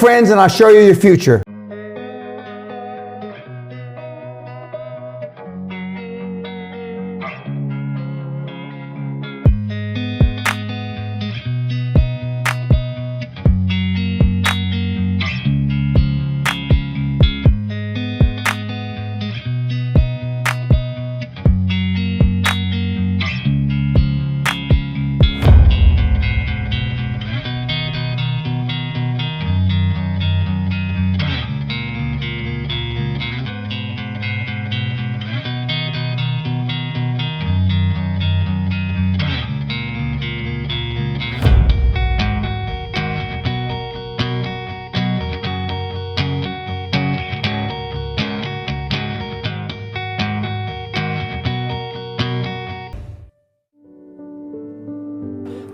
friends, and I'll show you your future.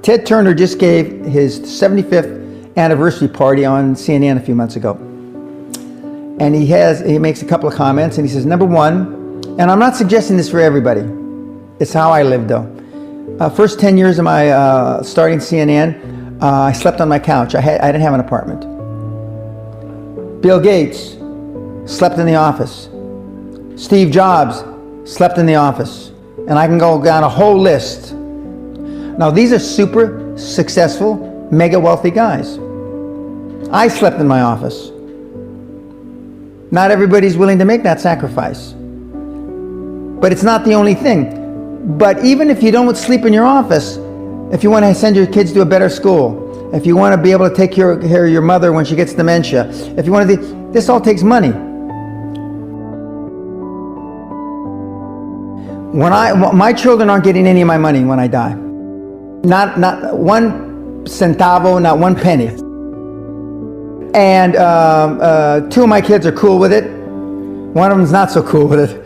Ted Turner just gave his 75th anniversary party on CNN a few months ago. And he makes a couple of comments, and he says, number one, and I'm not suggesting this for everybody, it's how I lived though. First 10 years of my starting CNN, I slept on my couch. I didn't have an apartment. Bill Gates slept in the office. Steve Jobs slept in the office. And I can go down a whole list. Now these are super successful, mega wealthy guys. I slept in my office. Not everybody's willing to make that sacrifice. But it's not the only thing. But even if you don't sleep in your office, if you want to send your kids to a better school, if you want to be able to take care of your mother when she gets dementia, if you want to, this all takes money. My children aren't getting any of my money when I die. Not one centavo, not one penny. And two of my kids are cool with it. One of them's not so cool with it.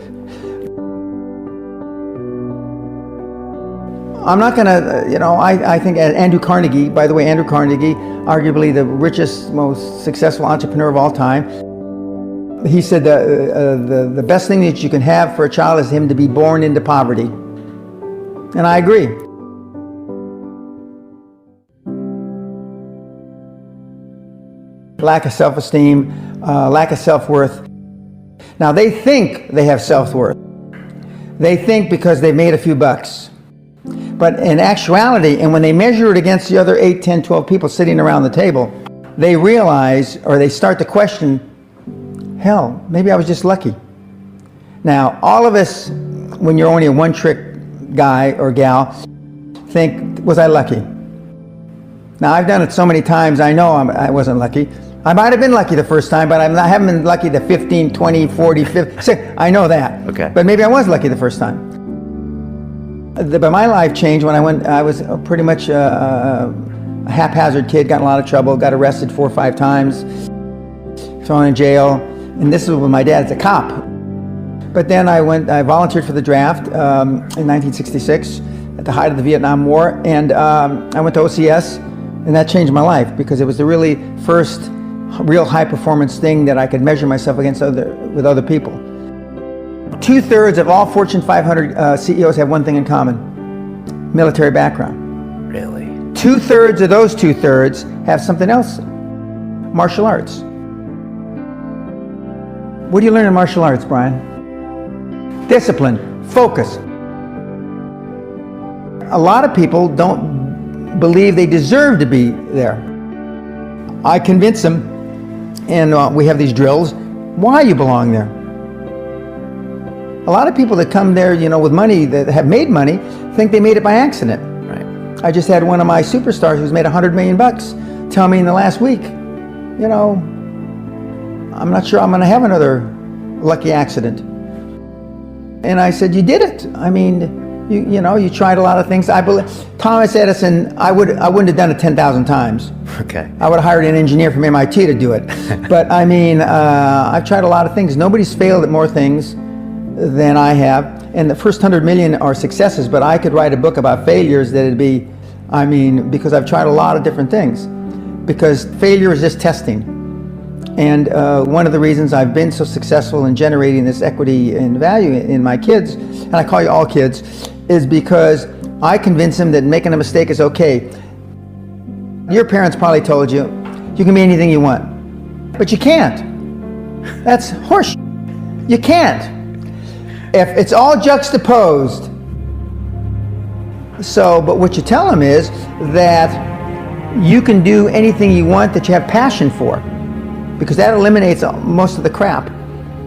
I'm not gonna, I think Andrew Carnegie, by the way, Andrew Carnegie, arguably the richest, most successful entrepreneur of all time, he said the best thing that you can have for a child is him to be born into poverty. And I agree. Lack of self-esteem, lack of self-worth. Now they think they have self-worth. They think because they've made a few bucks. But in actuality, and when they measure it against the other 8, 10, 12 people sitting around the table, they realize, or they start to question, hell, maybe I was just lucky. Now, all of us, when you're only a one-trick guy or gal, think, was I lucky? Now, I've done it so many times, I know I wasn't lucky. I might have been lucky the first time, but I haven't been lucky the 15, 20, 40, 50, I know that. Okay. But maybe I was lucky the first time. But my life changed when I was pretty much a haphazard kid, got in a lot of trouble, got arrested 4 or 5 times, thrown in jail, and this was when my dad's a cop. But then I volunteered for the draft in 1966 at the height of the Vietnam War, and I went to OCS, and that changed my life because it was the really first real high performance thing that I could measure myself against with other people. 2/3 of all Fortune 500 CEOs have one thing in common: military background. Really? 2/3 of those 2/3 have something else: martial arts. What do you learn in martial arts, Brian? Discipline, focus. A lot of people don't believe they deserve to be there. I convince them, and we have these drills, why you belong there. A lot of people that come there, with money, that have made money, think they made it by accident. Right. I just had one of my superstars who's made $100 million tell me in the last week, I'm not sure I'm going to have another lucky accident. And I said, you did it. I mean, you tried a lot of things. I believe Thomas Edison, I wouldn't have done it 10,000 times. Okay. I would have hired an engineer from MIT to do it. But I mean, I've tried a lot of things. Nobody's failed at more things than I have. And the first 100 million are successes, but I could write a book about failures that'd be, because I've tried a lot of different things. Because failure is just testing. And one of the reasons I've been so successful in generating this equity and value in my kids, and I call you all kids, is because I convince them that making a mistake is okay. Your parents probably told you, you can be anything you want. But you can't. That's horseshit. You can't. If it's all juxtaposed. So, but what you tell them is that you can do anything you want that you have passion for, because that eliminates most of the crap.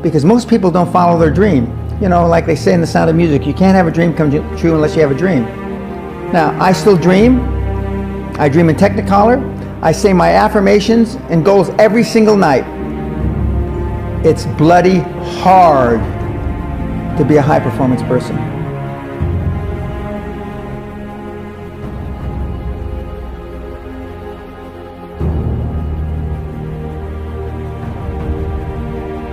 Because most people don't follow their dream. You know, like they say in The Sound of Music, you can't have a dream come true unless you have a dream. Now, I still dream. I dream in Technicolor. I say my affirmations and goals every single night. It's bloody hard to be a high performance person.